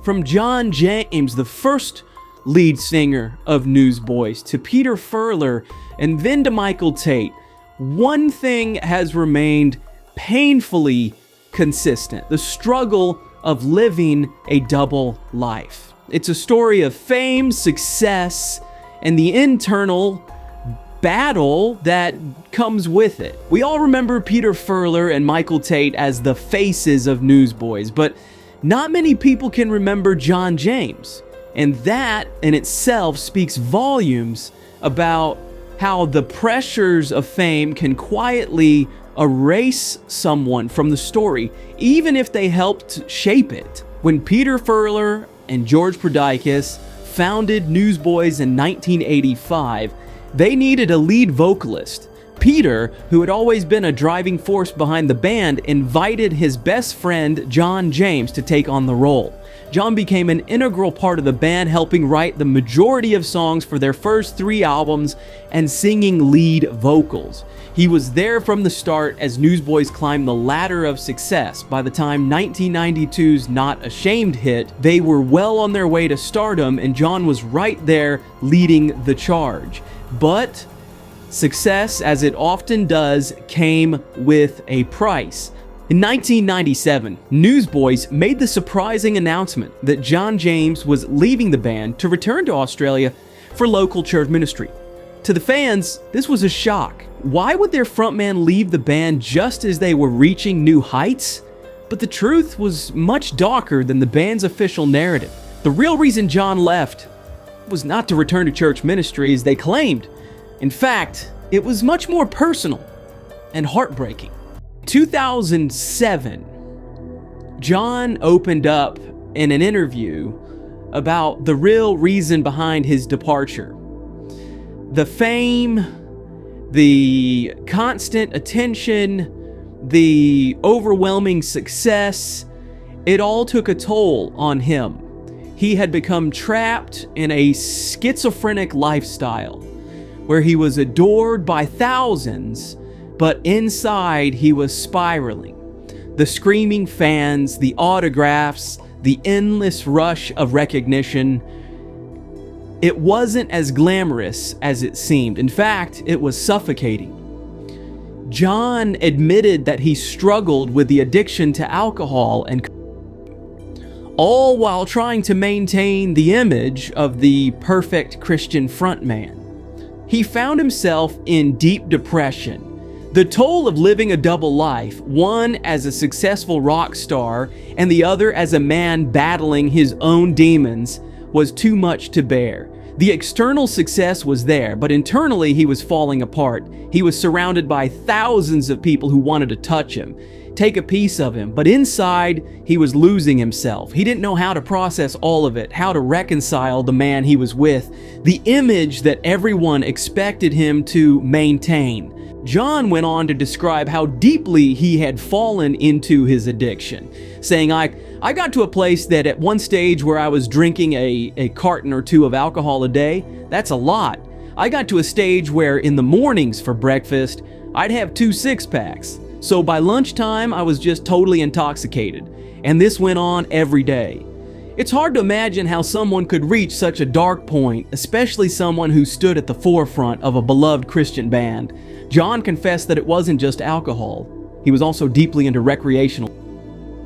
From John James, the first lead singer of Newsboys, to Peter Furler, and then to Michael Tate, one thing has remained painfully consistent: the struggle of living a double life. It's a story of fame, success, and the internal battle that comes with it. We all remember Peter Furler and Michael Tate as the faces of Newsboys, but not many people can remember John James. And that in itself speaks volumes about how the pressures of fame can quietly erase someone from the story, even if they helped shape it. When Peter Furler and George Prodikis founded Newsboys in 1985, they needed a lead vocalist. Peter, who had always been a driving force behind the band, invited his best friend John James to take on the role. John became an integral part of the band, helping write the majority of songs for their first 3 albums and singing lead vocals. He was there from the start as Newsboys climbed the ladder of success. By the time 1992's Not Ashamed hit, they were well on their way to stardom, and John was right there leading the charge. But success, as it often does, came with a price. In 1997, Newsboys made the surprising announcement that John James was leaving the band to return to Australia for local church ministry. To the fans, this was a shock. Why would their frontman leave the band just as they were reaching new heights? But the truth was much darker than the band's official narrative. The real reason John left was not to return to church ministry as they claimed. In fact, it was much more personal and heartbreaking. 2007, John opened up in an interview about the real reason behind his departure. The fame, the constant attention, the overwhelming success, it all took a toll on him. He had become trapped in a schizophrenic lifestyle where he was adored by thousands, but inside he was spiraling. The screaming fans, the autographs, the endless rush of recognition. It wasn't as glamorous as it seemed. In fact, it was suffocating. John admitted that he struggled with the addiction to alcohol, and all while trying to maintain the image of the perfect Christian frontman. He found himself in deep depression. The toll of living a double life, one as a successful rock star and the other as a man battling his own demons, was too much to bear. The external success was there, but internally he was falling apart. He was surrounded by thousands of people who wanted to touch him, take a piece of him, but inside he was losing himself. He didn't know how to process all of it, how to reconcile the man he was with, the image that everyone expected him to maintain. John went on to describe how deeply he had fallen into his addiction, saying, I got to a place that at one stage where I was drinking a carton or 2 of alcohol a day. That's a lot. I got to a stage where in the mornings for breakfast, I'd have 2 6-packs. So by lunchtime, I was just totally intoxicated. And this went on every day. It's hard to imagine how someone could reach such a dark point, especially someone who stood at the forefront of a beloved Christian band. John confessed that it wasn't just alcohol. He was also deeply into recreational.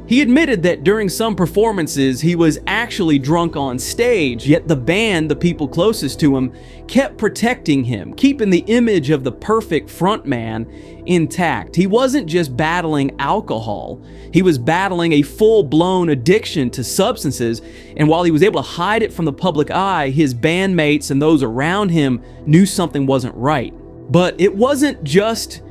He admitted that during some performances, he was actually drunk on stage, yet the band, the people closest to him, kept protecting him, keeping the image of the perfect frontman intact. He wasn't just battling alcohol. He was battling a full-blown addiction to substances, and while he was able to hide it from the public eye, his bandmates and those around him knew something wasn't right. But it wasn't just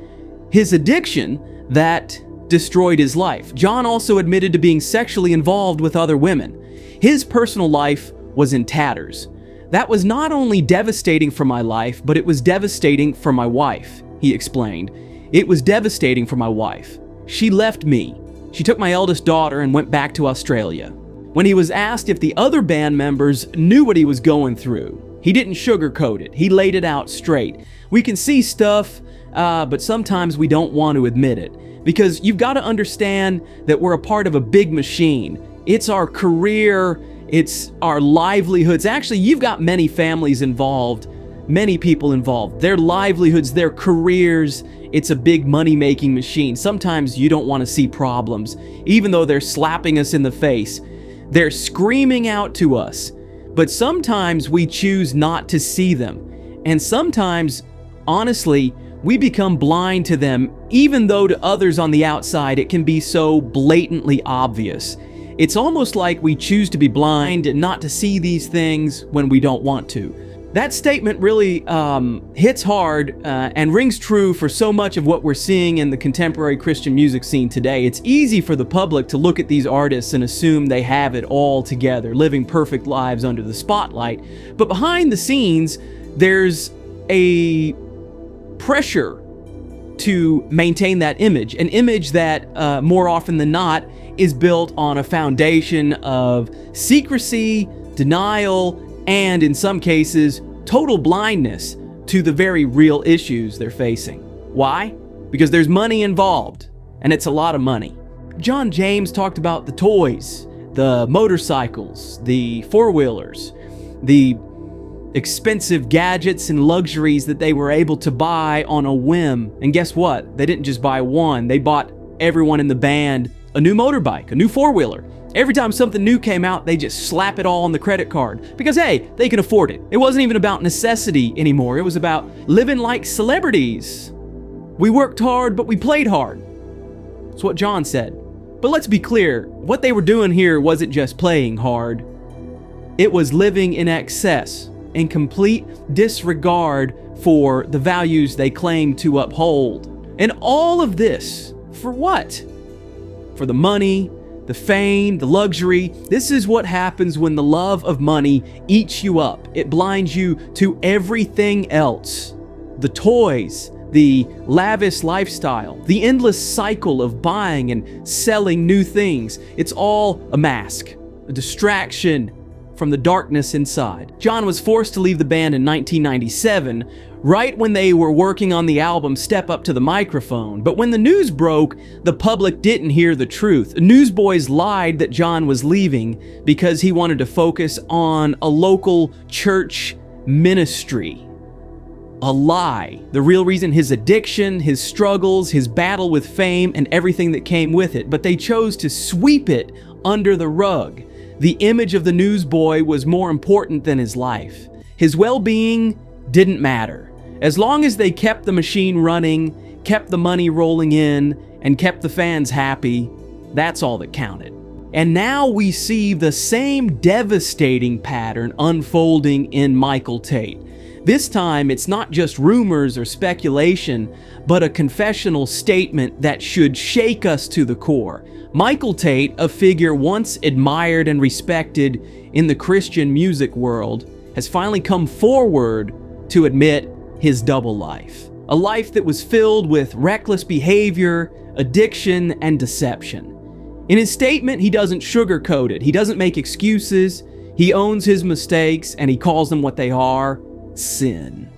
his addiction that destroyed his life. John also admitted to being sexually involved with other women. His personal life was in tatters. That was not only devastating for my life, but it was devastating for my wife, he explained. It was devastating for my wife. She left me. She took my eldest daughter and went back to Australia. When he was asked if the other band members knew what he was going through, he didn't sugarcoat it. He laid it out straight. We can see stuff, but sometimes we don't want to admit it. Because you've got to understand that we're a part of a big machine. It's our career, It's our livelihoods. Actually, you've got many families involved, many people involved. Their livelihoods, their careers, it's a big money-making machine. Sometimes you don't want to see problems, even though they're slapping us in the face. They're screaming out to us, but sometimes we choose not to see them. And sometimes, honestly, we become blind to them, even though to others on the outside it can be so blatantly obvious. It's almost like we choose to be blind and not to see these things when we don't want to. That statement really hits hard and rings true for so much of what we're seeing in the contemporary Christian music scene today. It's easy for the public to look at these artists and assume they have it all together, living perfect lives under the spotlight. But behind the scenes, there's a pressure to maintain that image, an image that more often than not is built on a foundation of secrecy, denial, and in some cases, total blindness to the very real issues they're facing. Why? Because there's money involved, and it's a lot of money. John James talked about the toys, the motorcycles, the four-wheelers, the expensive gadgets and luxuries that they were able to buy on a whim. And guess what? They didn't just buy one. They bought everyone in the band a new motorbike, a new four-wheeler. Every time something new came out, they just slap it all on the credit card because, hey, they can afford it. It wasn't even about necessity anymore. It was about living like celebrities. We worked hard, but we played hard. That's what John said. But let's be clear, what they were doing here wasn't just playing hard. It was living in excess, in complete disregard for the values they claimed to uphold. And all of this, for what? For the money, the fame, the luxury. This is what happens when the love of money eats you up. It blinds you to everything else. The toys, the lavish lifestyle, the endless cycle of buying and selling new things. It's all a mask, a distraction from the darkness inside. John was forced to leave the band in 1997, right when they were working on the album Step Up to the Microphone. But when the news broke, the public didn't hear the truth. Newsboys lied that John was leaving because he wanted to focus on a local church ministry. A lie. The real reason: his addiction, his struggles, his battle with fame, and everything that came with it. But they chose to sweep it under the rug. The image of the newsboy was more important than his life. His well-being didn't matter. As long as they kept the machine running, kept the money rolling in, and kept the fans happy, that's all that counted. And now we see the same devastating pattern unfolding in Michael Tate. This time, it's not just rumors or speculation, but a confessional statement that should shake us to the core. Michael Tate, a figure once admired and respected in the Christian music world, has finally come forward to admit his double life. A life that was filled with reckless behavior, addiction, and deception. In his statement, he doesn't sugarcoat it. He doesn't make excuses. He owns his mistakes, and he calls them what they are: sin.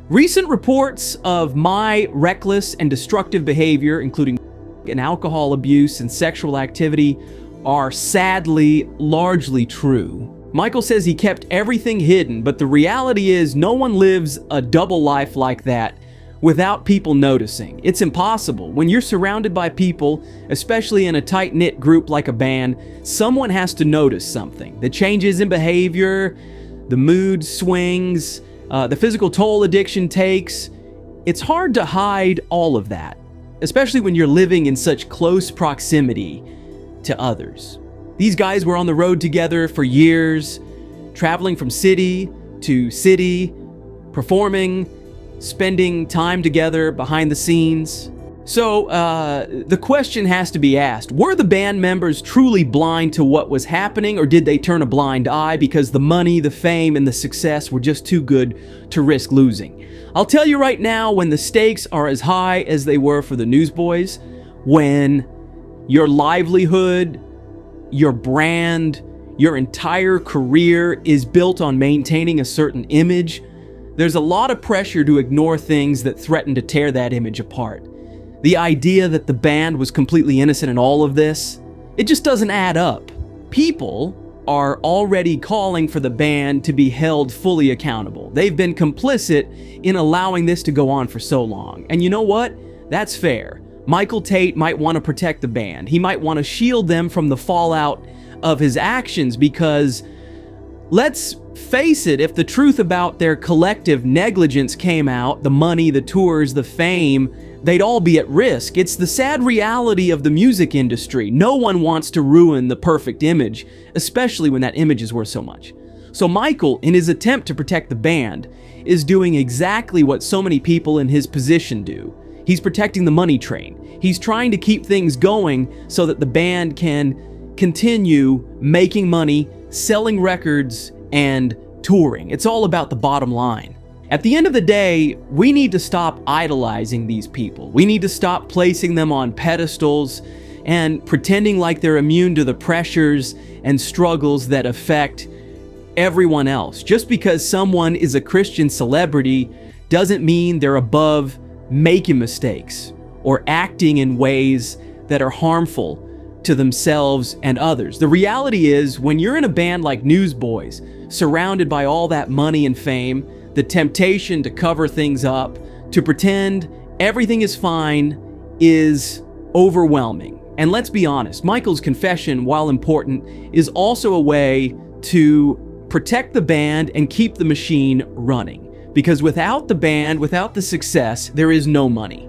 Recent reports of my reckless and destructive behavior, including and alcohol abuse and sexual activity, are sadly largely true. Michael says he kept everything hidden, but the reality is no one lives a double life like that without people noticing. It's impossible. When you're surrounded by people, especially in a tight-knit group like a band, someone has to notice something. The changes in behavior, the mood swings, the physical toll addiction takes. It's hard to hide all of that, especially when you're living in such close proximity to others. These guys were on the road together for years, traveling from city to city, performing, spending time together behind the scenes. So the question has to be asked: were the band members truly blind to what was happening, or did they turn a blind eye because the money, the fame, and the success were just too good to risk losing? I'll tell you right now, when the stakes are as high as they were for the Newsboys, when your livelihood, your brand, your entire career is built on maintaining a certain image, there's a lot of pressure to ignore things that threaten to tear that image apart. The idea that the band was completely innocent in all of this, it just doesn't add up. People are already calling for the band to be held fully accountable. They've been complicit in allowing this to go on for so long. And you know what? That's fair. Michael Tate might want to protect the band. He might want to shield them from the fallout of his actions because, let's face it, if the truth about their collective negligence came out, the money, the tours, the fame, they'd all be at risk. It's the sad reality of the music industry. No one wants to ruin the perfect image, especially when that image is worth so much. So Michael, in his attempt to protect the band, is doing exactly what so many people in his position do. He's protecting the money train. He's trying to keep things going so that the band can continue making money, selling records, and touring. It's all about the bottom line. At the end of the day, we need to stop idolizing these people. We need to stop placing them on pedestals and pretending like they're immune to the pressures and struggles that affect everyone else. Just because someone is a Christian celebrity doesn't mean they're above making mistakes or acting in ways that are harmful to themselves and others. The reality is, when you're in a band like Newsboys, surrounded by all that money and fame, the temptation to cover things up, to pretend everything is fine, is overwhelming. And let's be honest, Michael's confession, while important, is also a way to protect the band and keep the machine running. Because without the band, without the success, there is no money.